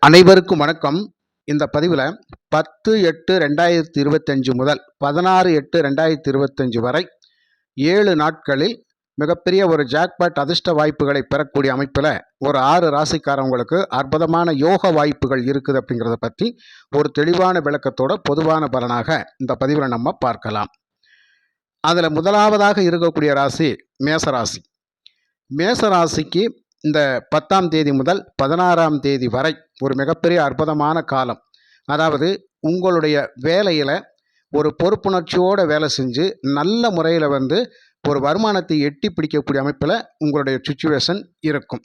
அனைவருக்கும் வணக்கம். இந்த பதிவில் 10/8/2025 முதல் 16/8/2025 வரை 7 நாட்களில் மிகப்பெரிய ஒரு ஜாக்பாட் அதிர்ஷ்ட வாய்ப்புகளை பெறக்கூடிய அமைப்பில் ஒரு 6 ராசிக்காரவங்களுக்கு அற்புதமான யோக வாய்ப்புகள் இருக்குது அப்படிங்கிறத பற்றி ஒரு தெளிவான விளக்கத்தோட பொதுவான பலனாக இந்த பதிவில் நம்ம பார்க்கலாம். அதில் முதலாவதாக இருக்கக்கூடிய ராசி மேசராசி. மேசராசிக்கு இந்த 10ஆம் தேதி முதல் 16ஆம் தேதி வரை ஒரு மிகப்பெரிய அற்புதமான காலம். அதாவது உங்களுடைய வேலையில் ஒரு பொறுப்புணர்ச்சியோடு வேலை செஞ்சு நல்ல முறையில் ஒரு வருமானத்தை எட்டி பிடிக்கக்கூடிய அமைப்பில் உங்களுடைய சுச்சுவேஷன் இருக்கும்.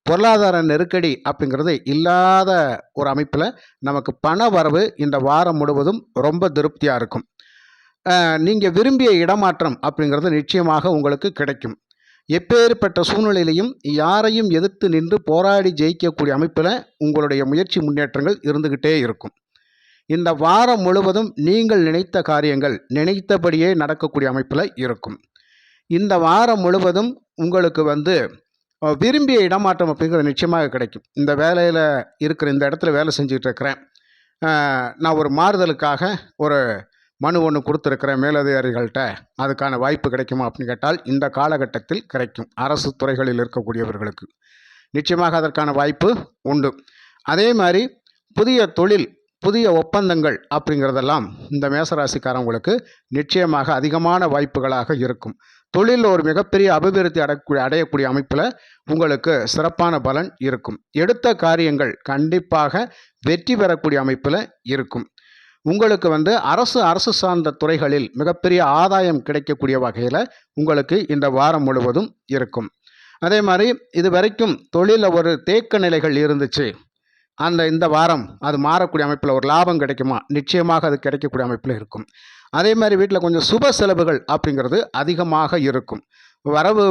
பொருளாதார நெருக்கடி அப்படிங்கிறது இல்லாத ஒரு அமைப்பில் நமக்கு பண வரவு இந்த வாரம் முழுவதும் ரொம்ப திருப்தியாக இருக்கும். நீங்கள் விரும்பிய இடமாற்றம் அப்படிங்கிறது நிச்சயமாக உங்களுக்கு கிடைக்கும். எப்பேற்பட்ட சூழ்நிலையிலையும் யாரையும் எதிர்த்து நின்று போராடி ஜெயிக்கக்கூடிய அமைப்பில் உங்களுடைய முயற்சி முன்னேற்றங்கள் இருந்துக்கிட்டே இருக்கும். இந்த வாரம் முழுவதும் நீங்கள் நினைத்த காரியங்கள் நினைத்தபடியே நடக்கக்கூடிய அமைப்பில் இருக்கும். இந்த வாரம் முழுவதும் உங்களுக்கு விரும்பிய இடமாற்றம் அப்படிங்கிறது நிச்சயமாக கிடைக்கும். இந்த வேலையில் இருக்கிற இந்த இடத்துல வேலை செஞ்சுக்கிட்டு இருக்கிறேன், நான் ஒரு மாறுதலுக்காக ஒரு மனு ஒன்று கொடுத்துருக்கிறேன் மேலதிகாரிகள்கிட்ட, அதுக்கான வாய்ப்பு கிடைக்குமா அப்படின்னு கேட்டால் இந்த காலகட்டத்தில் கிடைக்கும். அரசு துறைகளில் இருக்கக்கூடியவர்களுக்கு நிச்சயமாக அதற்கான வாய்ப்பு உண்டு. அதே மாதிரி புதிய தொழில், புதிய ஒப்பந்தங்கள் அப்படிங்கிறதெல்லாம் இந்த மேசராசிக்காரங்களுக்கு நிச்சயமாக அதிகமான வாய்ப்புகளாக இருக்கும். தொழிலில் ஒரு மிகப்பெரிய அபிவிருத்தி அடையக்கூடிய அமைப்பில் உங்களுக்கு சிறப்பான பலன் இருக்கும். எடுத்த காரியங்கள் கண்டிப்பாக வெற்றி பெறக்கூடிய அமைப்பில் இருக்கும். உங்களுக்கு அரசு சார்ந்த துறைகளில் மிகப்பெரிய ஆதாயம் கிடைக்கக்கூடிய வகையில் உங்களுக்கு இந்த வாரம் முழுவதும் இருக்கும். அதே மாதிரி இது வரைக்கும் தொழிலில் ஒரு தேக்க நிலைகள் இருந்துச்சு, இந்த வாரம் அது மாறக்கூடிய அமைப்பில் ஒரு லாபம் கிடைக்குமா, நிச்சயமாக அது கிடைக்கக்கூடிய அமைப்பில் இருக்கும். அதே மாதிரி வீட்டில் கொஞ்சம் சுப செலவுகள் அப்படிங்கிறது அதிகமாக இருக்கும். வரவு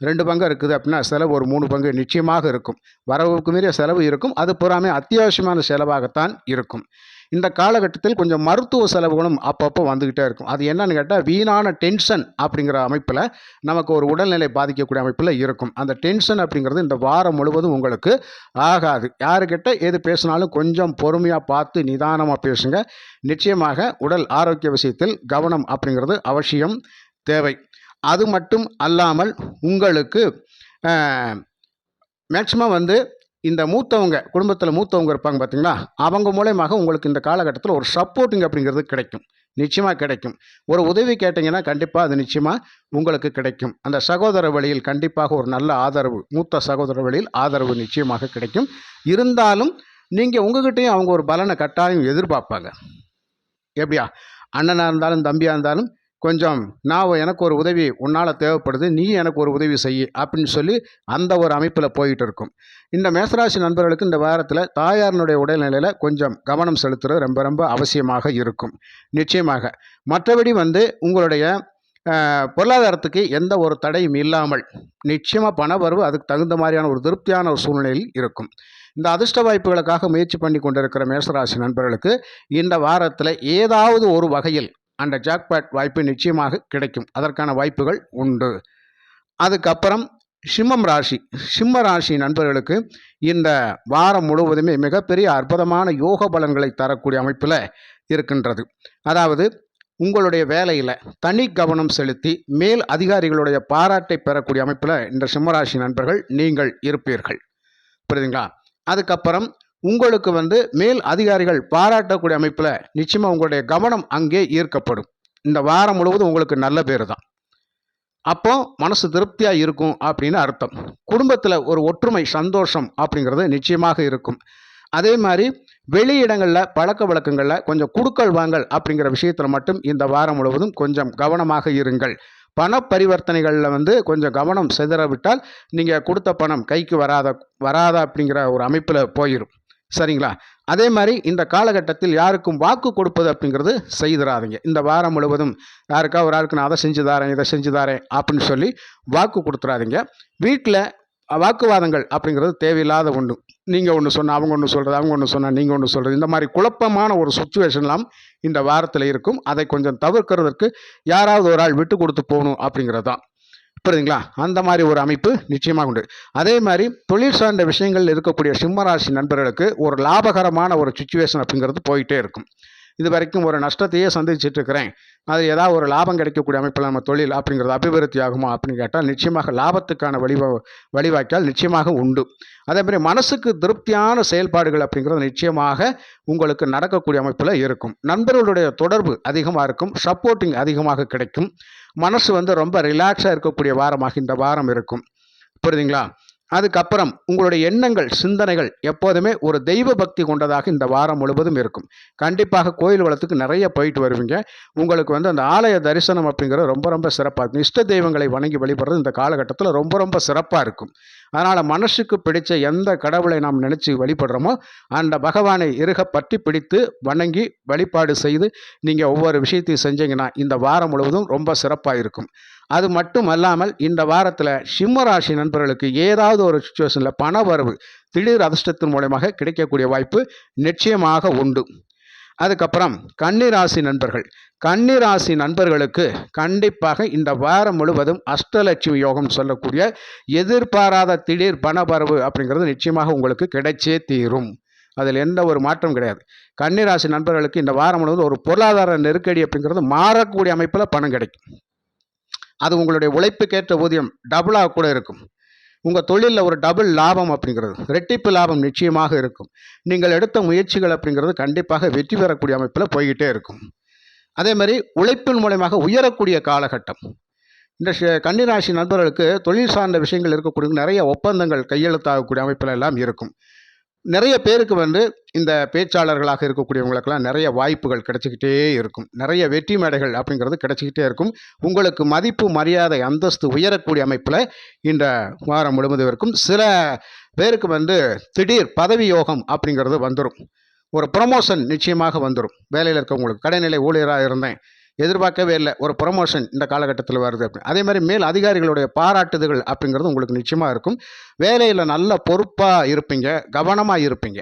2 பங்கு இருக்குது அப்படின்னா செலவு ஒரு 3 பங்கு நிச்சயமாக இருக்கும். வரவுக்கு மீறிய செலவு இருக்கும். அது பூராமே அத்தியாவசியமான செலவாகத்தான் இருக்கும். இந்த காலகட்டத்தில் கொஞ்சம் மருத்துவ செலவுகளும் அப்பப்போ வந்துக்கிட்டே இருக்கும். அது என்னன்னு கேட்டால் வீணான டென்ஷன் அப்படிங்கிற அமைப்பில் நமக்கு ஒரு உடல்நிலை பாதிக்கக்கூடிய அமைப்பில் இருக்கும். அந்த டென்ஷன் அப்படிங்கிறது இந்த வாரம் முழுவதும் உங்களுக்கு ஆகாது. யாருக்கிட்ட எது பேசினாலும் கொஞ்சம் பொறுமையாக பார்த்து நிதானமாக பேசுங்க. நிச்சயமாக உடல் ஆரோக்கிய விஷயத்தில் கவனம் அப்படிங்கிறது அவசியம் தேவை. அது மட்டும் அல்லாமல் உங்களுக்கு மேக்சிமம் இந்த மூத்தவங்க, குடும்பத்தில் மூத்தவங்க இருப்பாங்க பார்த்தீங்களா, அவங்க மூலயமாக உங்களுக்கு இந்த காலகட்டத்தில் ஒரு சப்போர்ட்டிங் அப்படிங்கிறது கிடைக்கும். நிச்சயமாக கிடைக்கும். ஒரு உதவி கேட்டிங்கன்னா கண்டிப்பாக அது நிச்சயமாக உங்களுக்கு கிடைக்கும். அந்த சகோதர வழியில் கண்டிப்பாக ஒரு நல்ல ஆதரவு, மூத்த சகோதர வழியில் ஆதரவு நிச்சயமாக கிடைக்கும். இருந்தாலும் நீங்கள் உங்ககிட்டையும் அவங்க ஒரு பலனை கட்டாயம் எதிர்பார்ப்பாங்க. எப்படியா, அண்ணனாக இருந்தாலும் தம்பியாக இருந்தாலும் கொஞ்சம் எனக்கு ஒரு உதவி உன்னால் தேவைப்படுது, நீ எனக்கு ஒரு உதவி செய்ய அப்படின்னு சொல்லி அந்த ஒரு அமைப்பில் போயிட்டு இருக்கும். இந்த மேசராசி நண்பர்களுக்கு இந்த வாரத்தில் தாயாரினுடைய உடல்நிலையில் கொஞ்சம் கவனம் செலுத்துறது ரொம்ப ரொம்ப அவசியமாக இருக்கும். நிச்சயமாக மற்றபடி உங்களுடைய பொருளாதாரத்துக்கு எந்த ஒரு தடையும் இல்லாமல் நிச்சயமாக பண வரவு அதுக்கு தகுந்த மாதிரியான ஒரு திருப்தியான ஒரு சூழ்நிலையில் இருக்கும். இந்த அதிர்ஷ்ட வாய்ப்புகளுக்காக முயற்சி பண்ணி கொண்டிருக்கிற மேசராசி நண்பர்களுக்கு இந்த வாரத்தில் ஏதாவது ஒரு வகையில் அந்த ஜாக்பாட் வாய்ப்பு நிச்சயமாக கிடைக்கும். அதற்கான வாய்ப்புகள் உண்டு. அதுக்கப்புறம் சிம்ம ராசி நண்பர்களுக்கு இந்த வாரம் முழுவதுமே மிகப்பெரிய அற்புதமான யோக பலன்களை தரக்கூடிய அமைப்பில் இருக்கின்றது. அதாவது உங்களுடைய வேலையில் தனி கவனம் செலுத்தி மேல் அதிகாரிகளுடைய பாராட்டை பெறக்கூடிய அமைப்பில் இந்த சிம்மராசி நண்பர்கள் நீங்கள் இருப்பீர்கள். புரியுதுங்களா? அதுக்கப்புறம் உங்களுக்கு மேல் அதிகாரிகள் பாராட்டக்கூடிய அமைப்பில் நிச்சயமாக உங்களுடைய கவனம் அங்கே ஈர்க்கப்படும். இந்த வாரம் முழுவதும் உங்களுக்கு நல்ல பேர் தான். அப்போ மனசு திருப்தியாக இருக்கும் அப்படின்னு அர்த்தம். குடும்பத்தில் ஒரு ஒற்றுமை, சந்தோஷம் அப்படிங்கிறது நிச்சயமாக இருக்கும். அதே மாதிரி வெளியிடங்களில் பழக்க வழக்கங்களில் கொஞ்சம் குடுக்கல் வாங்கல் அப்படிங்கிற விஷயத்தில் மட்டும் இந்த வாரம் முழுவதும் கொஞ்சம் கவனமாக இருங்கள். பண பரிவர்த்தனைகளில் கொஞ்சம் கவனம் சிதறவிட்டால் நீங்கள் கொடுத்த பணம் கைக்கு வராத அப்படிங்கிற ஒரு அமைப்பில் போயிடும். சரிங்களா? அதே மாதிரி இந்த காலகட்டத்தில் யாருக்கும் வாக்கு கொடுப்பது அப்படிங்கிறது செய்திடாதீங்க. இந்த வாரம் முழுவதும் யாருக்கா ஒரு ஆளுக்கு நான் அதை செஞ்சு தாரேன், இதை செஞ்சு தாரேன் அப்படின்னு சொல்லி வாக்கு கொடுத்துடாதீங்க. வீட்டில் வாக்குவாதங்கள் அப்படிங்கிறது தேவையில்லாத ஒன்று. நீங்கள் ஒன்று சொன்னால் அவங்க ஒன்று சொல்கிறது, அவங்க ஒன்று சொன்னால் நீங்கள் ஒன்று சொல்கிறது, இந்த மாதிரி குழப்பமான ஒரு சுச்சுவேஷன்லாம் இந்த வாரத்தில் இருக்கும். அதை கொஞ்சம் தவிர்க்கிறதுக்கு யாராவது ஒரு ஆள் விட்டு கொடுத்து போகணும் அப்படிங்கிறது தான். புரியுதுங்களா? அந்த மாதிரி ஒரு அமைப்பு நிச்சயமாக உண்டு. அதே மாதிரி தொழில் சார்ந்த விஷயங்கள் இருக்கக்கூடிய சிம்மராசி நண்பர்களுக்கு ஒரு லாபகரமான ஒரு சிச்சுவேஷன் அப்படிங்கிறது போயிட்டே இருக்கும். இது வரைக்கும் ஒரு நஷ்டத்தையே சந்திச்சுட்டு இருக்கிறேன், அது ஏதாவது ஒரு லாபம் கிடைக்கக்கூடிய அமைப்பில் நம்ம தொழில் அப்படிங்கிறது அபிவிருத்தி ஆகுமா அப்படின்னு கேட்டால் நிச்சயமாக லாபத்துக்கான வழிவாய்க்கால் நிச்சயமாக உண்டு. அதே மாதிரி மனசுக்கு திருப்தியான செயல்பாடுகள் அப்படிங்கிறது நிச்சயமாக உங்களுக்கு நடக்கக்கூடிய அமைப்பில் இருக்கும். நண்பர்களுடைய தொடர்பு அதிகமாக இருக்கும், சப்போர்ட்டிங் அதிகமாக கிடைக்கும். மனசு ரொம்ப ரிலாக்ஸாக இருக்கக்கூடிய வாரமாக இந்த வாரம் இருக்கும். புரியுதுங்களா? அதுக்கப்புறம் உங்களுடைய எண்ணங்கள் சிந்தனைகள் எப்போதுமே ஒரு தெய்வ பக்தி கொண்டதாக இந்த வாரம் முழுவதும் இருக்கும். கண்டிப்பாக கோயில் வளத்துக்கு நிறைய போயிட்டு வருவீங்க. உங்களுக்கு அந்த ஆலய தரிசனம் அப்படிங்கிறது ரொம்ப ரொம்ப சிறப்பாக இருக்கும். இஷ்ட தெய்வங்களை வணங்கி வழிபடுறது இந்த காலகட்டத்தில் ரொம்ப ரொம்ப சிறப்பாக இருக்கும். அதனால் மனசுக்கு பிடிச்ச எந்த கடவுளை நாம் நினச்சி வழிபடுறோமோ அந்த பகவானை இறுக பற்றி பிடித்து வணங்கி வழிபாடு செய்து நீங்கள் ஒவ்வொரு விஷயத்தையும் செஞ்சீங்கன்னா இந்த வாரம் முழுவதும் ரொம்ப சிறப்பாக இருக்கும். அது மட்டும் அல்லாமல் இந்த வாரத்தில் சிம்மராசி நண்பர்களுக்கு ஏதாவது ஒரு சுச்சுவேஷனில் பண வரவு திடீர் அதிர்ஷ்டத்தின் மூலமாக கிடைக்கக்கூடிய வாய்ப்பு நிச்சயமாக உண்டு. அதுக்கப்புறம் கன்னிராசி நண்பர்கள், கன்னிராசி நண்பர்களுக்கு கண்டிப்பாக இந்த வாரம் முழுவதும் அஷ்டலட்சுமி யோகம் சொல்லக்கூடிய எதிர்பாராத திடீர் பணவரவு அப்படிங்கிறது நிச்சயமாக உங்களுக்கு கிடைச்சே தீரும். அதில் எந்த ஒரு மாற்றம் கிடையாது. கன்னிராசி நண்பர்களுக்கு இந்த வாரம் முழுவதும் ஒரு பொருளாதார நெருக்கடி அப்படிங்கிறது மாறக்கூடிய அமைப்பில் பணம் கிடைக்கும். அது உங்களுடைய உழைப்புக்கேற்ற ஊதியம் டபுளாக கூட இருக்கும். உங்கள் தொழிலில் ஒரு டபுள் லாபம் அப்படிங்கிறது, ரெட்டிப்பு லாபம் நிச்சயமாக இருக்கும். நீங்கள் எடுத்த முயற்சிகள் அப்படிங்கிறது கண்டிப்பாக வெற்றி பெறக்கூடிய அமைப்பில் போய்கிட்டே இருக்கும். அதே மாதிரி உழைப்பின் மூலமாக உயரக்கூடிய காலகட்டம். இந்த கன்னிராசி நண்பர்களுக்கு தொழில் சார்ந்த விஷயங்கள் இருக்கக்கூடிய நிறைய ஒப்பந்தங்கள் கையெழுத்தாகக்கூடிய அமைப்பில் எல்லாம் இருக்கும். நிறைய பேருக்கு இந்த பேச்சாளர்களாக இருக்கக்கூடியவங்களுக்கெல்லாம் நிறைய வாய்ப்புகள் கிடைச்சிக்கிட்டே இருக்கும். நிறைய வெற்றி மேடைகள் அப்படிங்கிறது கிடைச்சிக்கிட்டே இருக்கும். உங்களுக்கு மதிப்பு மரியாதை அந்தஸ்து உயரக்கூடிய அமைப்பில் இந்த வாரம் முழுவதும் இருக்கும். சில பேருக்கு திடீர் பதவி யோகம் அப்படிங்கிறது வந்துடும். ஒரு ப்ரமோஷன் நிச்சயமாக வந்துடும். வேலையில் இருக்கவங்களுக்கு கடைநிலை ஊழியராக இருந்தேன், எதிர்பார்க்கவே இல்லை, ஒரு ப்ரொமோஷன் இந்த காலகட்டத்தில் வருது அப்படி. அதே மாதிரி மேல் அதிகாரிகளுடைய பாராட்டுதல் அப்படிங்கிறது உங்களுக்கு நிச்சயமாக இருக்கும். வேலையில் நல்ல பொறுப்பாக இருப்பீங்க, கவனமாக இருப்பீங்க.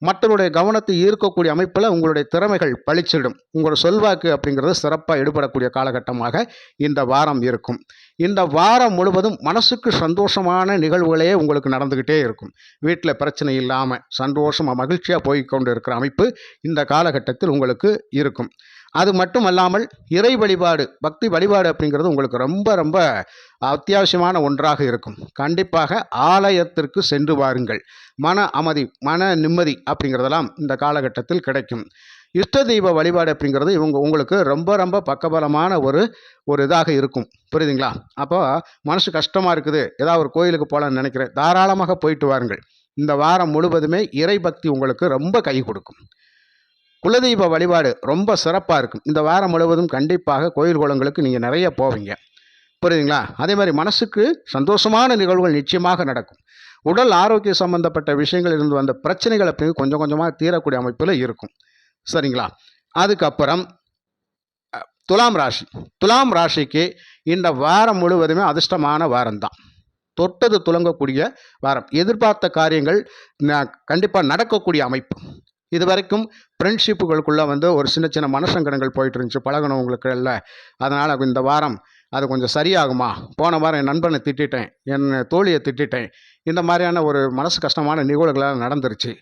மற்றவருடைய கவனத்தை ஈர்க்கக்கூடிய அமைப்பில் உங்களுடைய திறமைகள் பளிச்சிடும். உங்களோட சொல்வாக்கு அப்படிங்கிறது சிறப்பாக எடுபடக்கூடிய காலகட்டமாக இந்த வாரம் இருக்கும். இந்த வாரம் முழுவதும் மனசுக்கு சந்தோஷமான நிகழ்வுகளே உங்களுக்கு நடந்துக்கிட்டே இருக்கும். வீட்டில் பிரச்சனை இல்லாமல் சந்தோஷமாக மகிழ்ச்சியாக போய்கொண்டு இருக்கிற அமைப்பு இந்த காலகட்டத்தில் உங்களுக்கு இருக்கும். அது மட்டும் அல்லாமல் இறை வழிபாடு பக்தி வழிபாடு அப்படிங்கிறது உங்களுக்கு ரொம்ப ரொம்ப அத்தியாவசியமான ஒன்றாக இருக்கும். கண்டிப்பாக ஆலயத்திற்கு சென்று வாருங்கள். மன அமைதி மன நிம்மதி அப்படிங்கிறதெல்லாம் இந்த காலகட்டத்தில் கிடைக்கும். இஷ்ட தெய்வ வழிபாடு அப்படிங்கிறது உங்களுக்கு ரொம்ப ரொம்ப பக்கபலமான ஒரு இதாக இருக்கும். புரியுதுங்களா? அப்போ மனசு கஷ்டமாக இருக்குது, ஏதாவது ஒரு கோயிலுக்கு போகலான்னு நினைக்கிறேன், தாராளமாக போயிட்டு வாருங்கள். இந்த வாரம் முழுவதுமே இறை பக்தி உங்களுக்கு ரொம்ப கை கொடுக்கும். குலதெய்வ வழிபாடு ரொம்ப சிறப்பாக இருக்கும். இந்த வாரம் முழுவதும் கண்டிப்பாக கோயில் குளங்களுக்கு நீங்கள் நிறைய போவீங்க. புரியுதுங்களா? அதே மாதிரி மனசுக்கு சந்தோஷமான நிகழ்வுகள் நிச்சயமாக நடக்கும். உடல் ஆரோக்கிய சம்பந்தப்பட்ட விஷயங்கள் இருந்து வந்த பிரச்சனைகள் அப்படி கொஞ்சம் கொஞ்சமாக தீரக்கூடிய அமைப்பில் இருக்கும். சரிங்களா? அதுக்கப்புறம் துலாம் ராசி. துலாம் ராசிக்கு இந்த வாரம் முழுவதுமே அதிர்ஷ்டமான வாரம்தான். தொட்டது துலங்கக்கூடிய வாரம். எதிர்பார்த்த காரியங்கள் கண்டிப்பாக நடக்கக்கூடிய அமைப்பு. இது வரைக்கும் ஃப்ரெண்ட்ஷிப்புகளுக்குள்ளே ஒரு சின்ன சின்ன மனசங்கடங்கள் போயிட்டு இருந்துச்சு பழகினவங்களுக்கு இல்லை. அதனால் இந்த வாரம் அது கொஞ்சம் சரியாகுமா, போன வாரம் என் நண்பனை திட்டேன், என் தோழியை திட்டேன், இந்த மாதிரியான ஒரு மனசு கஷ்டமான நிகழ்வுகளாக நடந்துருச்சு.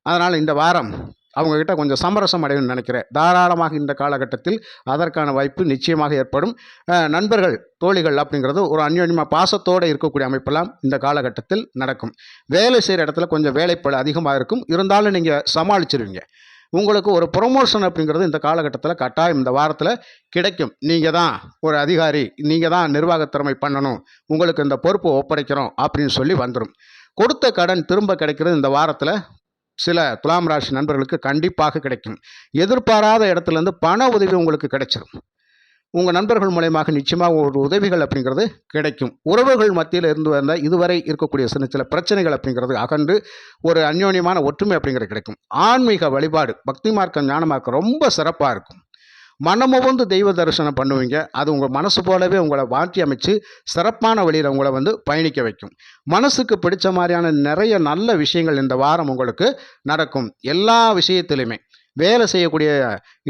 அதனால் இந்த வாரம் அவங்கக்கிட்ட கொஞ்சம் சமரசம் அடையணும்னு நினைக்கிறேன். தாராளமாக இந்த காலகட்டத்தில் அதற்கான வாய்ப்பு நிச்சயமாக ஏற்படும். நண்பர்கள் தோழிகள் அப்படிங்கிறது ஒரு அந்யோன்யமாக பாசத்தோடு இருக்கக்கூடிய அமைப்பெல்லாம் இந்த காலகட்டத்தில் நடக்கும். வேலை செய்கிற இடத்துல கொஞ்சம் வேலைப்பளு அதிகமாக இருக்கும், இருந்தாலும் நீங்கள் சமாளிச்சிருவீங்க. உங்களுக்கு ஒரு ப்ரொமோஷன் அப்படிங்கிறது இந்த காலகட்டத்தில் கட்டாயம் இந்த வாரத்தில் கிடைக்கும். நீங்கள் தான் ஒரு அதிகாரி, நீங்கள் தான் நிர்வாகத்திறமை பண்ணணும், உங்களுக்கு இந்த பொறுப்பு ஒப்படைக்கிறோம் அப்படின்னு சொல்லி வந்துடும். கொடுத்த கடன் திரும்ப கிடைக்கிறது இந்த வாரத்தில் சில துலாம் ராசி நண்பர்களுக்கு கண்டிப்பாக கிடைக்கும். எதிர்பாராத இடத்துலேருந்து பண உதவி உங்களுக்கு கிடைச்சிடும். உங்கள் நண்பர்கள் மூலயமாக நிச்சயமாக ஒரு உதவிகள் அப்படிங்கிறது கிடைக்கும். உறவுகள் மத்தியில் இருந்து வந்த இதுவரை இருக்கக்கூடிய சில பிரச்சனைகள் அப்படிங்கிறது அகன்று ஒரு அந்யோன்யமான ஒற்றுமை அப்படிங்கிறது கிடைக்கும். ஆன்மீக வழிபாடு பக்தி மார்க்கம் ஞான மார்க்கம் ரொம்ப சிறப்பாக இருக்கும். மனமுவந்து தெய்வ தரிசனம் பண்ணுவீங்க. அது உங்கள் மனசு போலவே உங்களை மாற்றி அமைச்சு சிறப்பான வழியில் உங்களை பயணிக்க வைக்கும். மனசுக்கு பிடிச்ச மாதிரியான நிறைய நல்ல விஷயங்கள் இந்த வாரம் உங்களுக்கு நடக்கும். எல்லா விஷயத்திலுமே வேலை செய்யக்கூடிய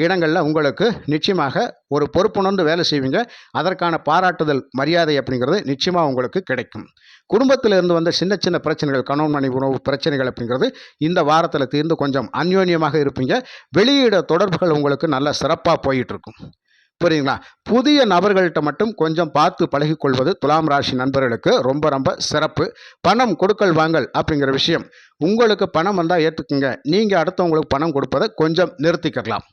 இடங்களில் உங்களுக்கு நிச்சயமாக ஒரு பொறுப்புணர்ந்து வேலை செய்வீங்க. அதற்கான பாராட்டுதல் மரியாதை அப்படிங்கிறது நிச்சயமாக உங்களுக்கு கிடைக்கும். குடும்பத்தில் இருந்து வந்த சின்ன சின்ன பிரச்சனைகள், கணவன் மனைவி உறவு பிரச்சனைகள் அப்படிங்கிறது இந்த வாரத்தில் தீர்ந்து கொஞ்சம் அந்யோன்யமாக இருப்பீங்க. வெளியிட தொடர்புகள் உங்களுக்கு நல்ல சிறப்பாக போயிட்டு இருக்கும். புரியுங்களா? புதிய நபர்கள்ட்ட மட்டும் கொஞ்சம் பார்த்து பழகிக்கொள்வது துலாம் ராசி நண்பர்களுக்கு ரொம்ப ரொம்ப சிறப்பு. பணம் கொடுக்கல் வாங்கல் அப்படிங்கிற விஷயம், உங்களுக்கு பணம் வந்தால் ஏற்றுக்குங்க. நீங்கள் அடுத்தவங்களுக்கு பணம் கொடுப்பதை கொஞ்சம் நிறுத்திக்கலாம்.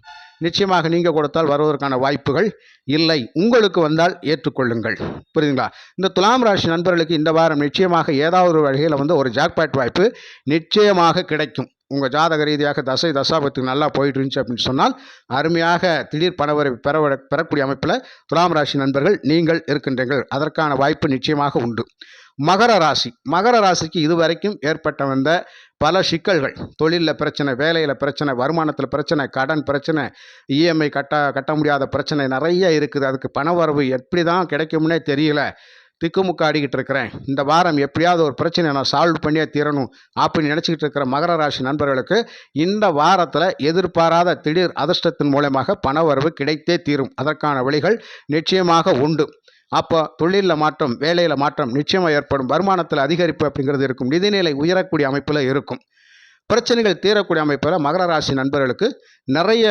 நிச்சயமாக நீங்கள் கொடுத்தால் வருவதற்கான வாய்ப்புகள் இல்லை. உங்களுக்கு வந்தால் ஏற்றுக்கொள்ளுங்கள். புரியுதுங்களா? இந்த துலாம் ராசி நண்பர்களுக்கு இந்த வாரம் நிச்சயமாக ஏதாவது ஒரு வகையில் ஒரு ஜாக்பாட் வாய்ப்பு நிச்சயமாக கிடைக்கும். உங்கள் ஜாதக ரீதியாக தசை தசாபத்துக்கு நல்லா போயிட்டு இருந்துச்சு அப்படின்னு சொன்னால் அருமையாக திடீர் பணவரை பெறக்கூடிய அமைப்பில் துலாம் ராசி நண்பர்கள் நீங்கள் இருக்கின்றீர்கள். அதற்கான வாய்ப்பு நிச்சயமாக உண்டு. மகர ராசிக்கு இதுவரைக்கும் ஏற்பட்ட வந்த பல சிக்கல்கள், தொழிலில் பிரச்சனை, வேலையில் பிரச்சனை, வருமானத்தில் பிரச்சனை, கடன் பிரச்சனை, இஎம்ஐ கட்ட முடியாத பிரச்சனை நிறைய இருக்குது. அதுக்கு பண வரவு எப்படி தான் கிடைக்கும்னே தெரியல, திக்குமுக்க ஆடிக்கிட்டு இருக்கிறேன். இந்த வாரம் எப்படியாவது ஒரு பிரச்சனை நான் சால்வ் பண்ணியே தீரணும் அப்படின்னு நினச்சிக்கிட்டு இருக்கிற மகர ராசி நண்பர்களுக்கு இந்த வாரத்தில் எதிர்பாராத திடீர் அதிர்ஷ்டத்தின் மூலமாக பண வரவு கிடைத்தே தீரும். அதற்கான வழிகள் நிச்சயமாக உண்டு. அப்போ தொழிலில் மாற்றம், வேலையில் மாற்றம் நிச்சயமாக ஏற்படும். வருமானத்தில் அதிகரிப்பு அப்படிங்கிறது இருக்கும். நிதிநிலை உயரக்கூடிய அமைப்பில் இருக்கும். பிரச்சனைகள் தீரக்கூடிய அமைப்பில் மகர ராசி நண்பர்களுக்கு நிறைய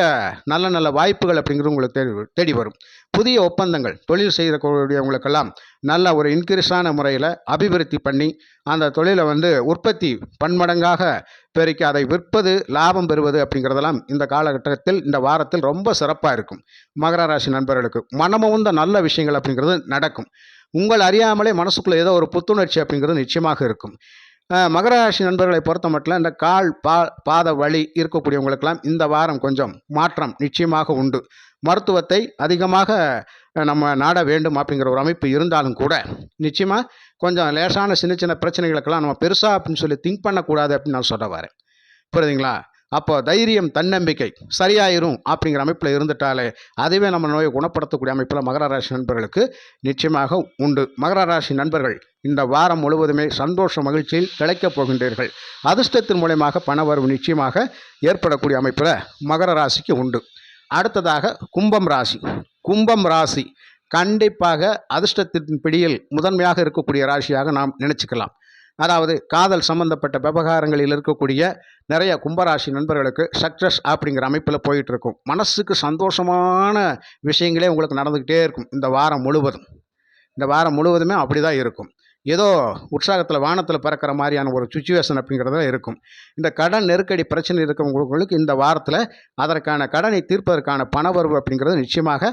நல்ல நல்ல வாய்ப்புகள் அப்படிங்கிறது உங்களுக்கு தேடி வரும். புதிய ஒப்பந்தங்கள், தொழில் செய்யக்கூடியவங்களுக்கெல்லாம் நல்ல ஒரு இன்க்ரீஸான முறையில் அபிவிருத்தி பண்ணி அந்த தொழிலை உற்பத்தி பன்மடங்காக பெருக்கி அதை விற்பது, லாபம் பெறுவது அப்படிங்கிறதெல்லாம் இந்த காலகட்டத்தில், இந்த வாரத்தில் ரொம்ப சிறப்பாக இருக்கும். மகர ராசி நண்பர்களுக்கு மனமுந்த நல்ல விஷயங்கள் அப்படிங்கிறது நடக்கும். உங்கள் அறியாமலே மனசுக்குள்ளே ஏதோ ஒரு புத்துணர்ச்சி அப்படிங்கிறது நிச்சயமாக இருக்கும். மகர ராசி நண்பர்களை பொறுத்த மட்டும் இந்த பாத வலி இருக்கக்கூடியவங்களுக்கெல்லாம் இந்த வாரம் கொஞ்சம் மாற்றம் நிச்சயமாக உண்டு. மருத்துவத்தை அதிகமாக நம்ம நாட வேண்டும் அப்படிங்கிற ஒரு அமைப்பு இருந்தாலும் கூட நிச்சயமாக கொஞ்சம் லேசான சின்ன சின்ன பிரச்சனைகளுக்கெல்லாம் நம்ம பெருசாக அப்படின்னு சொல்லி திங்க் பண்ணக்கூடாது அப்படின்னு நான் சொல்ல வரேன். புரியுதுங்களா? அப்போ தைரியம், தன்னம்பிக்கை சரியாயிரும் அப்படிங்கிற அமைப்பில் இருந்துட்டாலே அதுவே நம்ம நோயை குணப்படுத்தக்கூடிய அமைப்பில் மகர ராசி நண்பர்களுக்கு நிச்சயமாக உண்டு. மகர ராசி நண்பர்கள் இந்த வாரம் முழுவதுமே சந்தோஷ மகிழ்ச்சியில் கிடைக்கப் போகின்றீர்கள். அதிர்ஷ்டத்தின் மூலமாக பணவரவு நிச்சயமாக ஏற்படக்கூடிய அமைப்பில் மகர ராசிக்கு உண்டு. அடுத்ததாக கும்பம் ராசி கண்டிப்பாக அதிர்ஷ்டத்தின் பிடியில் முதன்மையாக இருக்கக்கூடிய ராசியாக நாம் நினச்சிக்கலாம். அதாவது காதல் சம்பந்தப்பட்ட விவகாரங்களில் இருக்கக்கூடிய நிறைய கும்பராசி நண்பர்களுக்கு சக்ஸஸ் அப்படிங்கிற அமைப்பில் போயிட்டுருக்கும். மனசுக்கு சந்தோஷமான விஷயங்களே உங்களுக்கு நடந்துக்கிட்டே இருக்கும். இந்த வாரம் முழுவதுமே அப்படி தான் இருக்கும். ஏதோ உற்சாகத்தில் வானத்தில் பறக்கிற மாதிரியான ஒரு சுச்சுவேஷன் அப்படிங்கிறத இருக்கும். இந்த கடன் நெருக்கடி பிரச்சனை இருக்கிறவங்களுக்கு இந்த வாரத்தில் அதற்கான கடனை தீர்ப்பதற்கான பணவரவு அப்படிங்கிறது நிச்சயமாக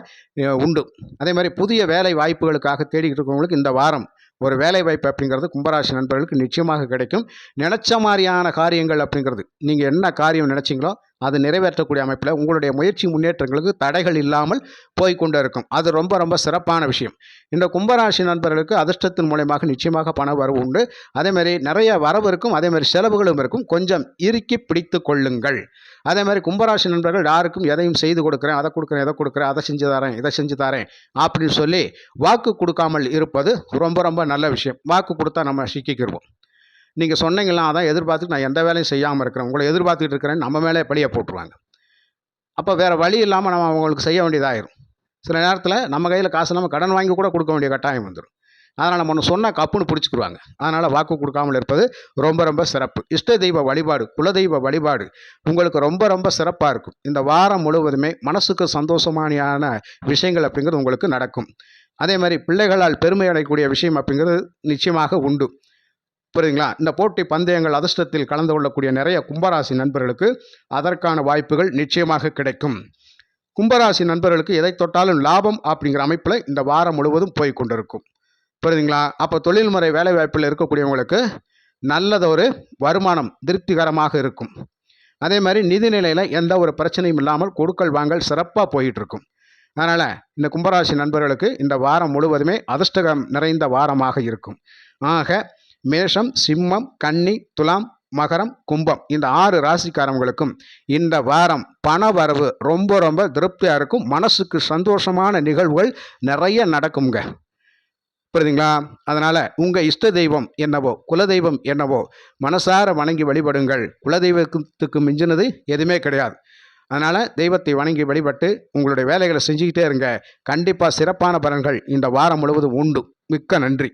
உண்டு. அதே மாதிரி புதிய வேலை வாய்ப்புகளுக்காக தேடிக்கிட்டு இருக்கிறவங்களுக்கு இந்த வாரம் ஒரு வேலை வாய்ப்பு அப்படிங்கிறது கும்பராசி நண்பர்களுக்கு நிச்சயமாக கிடைக்கும். நினச்ச மாதிரியான காரியங்கள் அப்படிங்கிறது, நீங்கள் என்ன காரியம் நினச்சிங்களோ அது நிறைவேற்றக்கூடிய அமைப்பில் உங்களுடைய முயற்சி முன்னேற்றங்களுக்கு தடைகள் இல்லாமல் போய்கொண்டே இருக்கும். அது ரொம்ப ரொம்ப சிறப்பான விஷயம். இந்த கும்பராசி நண்பர்களுக்கு அதிர்ஷ்டத்தின் மூலமாக நிச்சயமாக பண வரவு உண்டு. அதேமாதிரி நிறைய வரவு இருக்கும், அதேமாதிரி செலவுகளும் இருக்கும். கொஞ்சம் இறுக்கி பிடித்து கொள்ளுங்கள். அதே மாதிரி கும்பராசி நண்பர்கள் யாருக்கும் எதையும் செய்து கொடுக்குறேன், அதை கொடுக்குறேன், இதை கொடுக்குறேன், அதை செஞ்சு தரேன், இதை செஞ்சு தரேன் அப்படின்னு சொல்லி வாக்கு கொடுக்காமல் இருப்பது ரொம்ப ரொம்ப நல்ல விஷயம். வாக்கு கொடுத்தா நம்ம சிக்கிக்கிடுவோம். நீங்கள் சொன்னீங்களா அதான் எதிர்பார்த்துட்டு நான் எந்த வேலையும் செய்யாமல் இருக்கிறேன், உங்களை எதிர்பார்த்துக்கிட்டு இருக்கிறேன்னு நம்ம மேலே பழியை போட்டுருவாங்க. அப்போ வேறு வழி இல்லாமல் நம்ம அவங்களுக்கு செய்ய வேண்டியதாகிடும். சில நேரத்தில் நம்ம கையில் காசு இல்லாமல் கடன் வாங்கி கூட கொடுக்க வேண்டிய கட்டாயம் வந்துடும். அதனால் நம்ம ஒன்று சொன்னால் கப்புன்னு பிடிச்சிக்கிடுவாங்க. அதனால் வாக்கு கொடுக்காமல் இருப்பது ரொம்ப ரொம்ப சிறப்பு. இஷ்ட தெய்வ வழிபாடு, குலதெய்வ வழிபாடு உங்களுக்கு ரொம்ப ரொம்ப சிறப்பாக இருக்கும். இந்த வாரம் முழுவதுமே மனசுக்கு சந்தோஷமான விஷயங்கள் அப்படிங்கிறது உங்களுக்கு நடக்கும். அதே மாதிரி பிள்ளைகளால் பெருமை அடையக்கூடிய விஷயம் அப்படிங்கிறது நிச்சயமாக உண்டு. புரியுதுங்களா? இந்த போட்டி பந்தயங்கள் அதிர்ஷ்டத்தில் கலந்து கொள்ளக்கூடிய நிறைய கும்பராசி நண்பர்களுக்கு அதற்கான வாய்ப்புகள் நிச்சயமாக கிடைக்கும். கும்பராசி நண்பர்களுக்கு எதை தொட்டாலும் லாபம் அப்படிங்கிற அமைப்பில் இந்த வாரம் முழுவதும் போய் கொண்டிருக்கும். புரியுதுங்களா? அப்போ தொழில்முறை வேலை வாய்ப்பில் இருக்கக்கூடியவங்களுக்கு நல்லதொரு வருமானம் திருப்திகரமாக இருக்கும். அதே மாதிரி நிதிநிலையில் எந்த ஒரு பிரச்சனையும் இல்லாமல் கொடுக்கல் வாங்கல் சிறப்பாக போயிட்டுருக்கும். அதனால் இந்த கும்பராசி நண்பர்களுக்கு இந்த வாரம் முழுவதுமே அதிர்ஷ்டம் நிறைந்த வாரமாக இருக்கும். ஆக மேஷம், சிம்மம், கன்னி, துலாம், மகரம், கும்பம் இந்த 6 ராசிக்காரவங்களுக்கும் இந்த வாரம் பண வரவு ரொம்ப ரொம்ப திருப்தியாக இருக்கும். மனசுக்கு சந்தோஷமான நிகழ்வுகள் நிறைய நடக்குங்க. புரியுதுங்களா? அதனால் உங்கள் இஷ்ட தெய்வம் என்னவோ, குலதெய்வம் என்னவோ மனசார வணங்கி வழிபடுங்கள். குலதெய்வத்துக்கு மிஞ்சினது எதுவுமே கிடையாது. அதனால் தெய்வத்தை வணங்கி வழிபட்டு உங்களுடைய வேலைகளை செஞ்சுக்கிட்டே இருங்க. கண்டிப்பாக சிறப்பான பலன்கள் இந்த வாரம் முழுவதும் உண்டு. மிக்க நன்றி.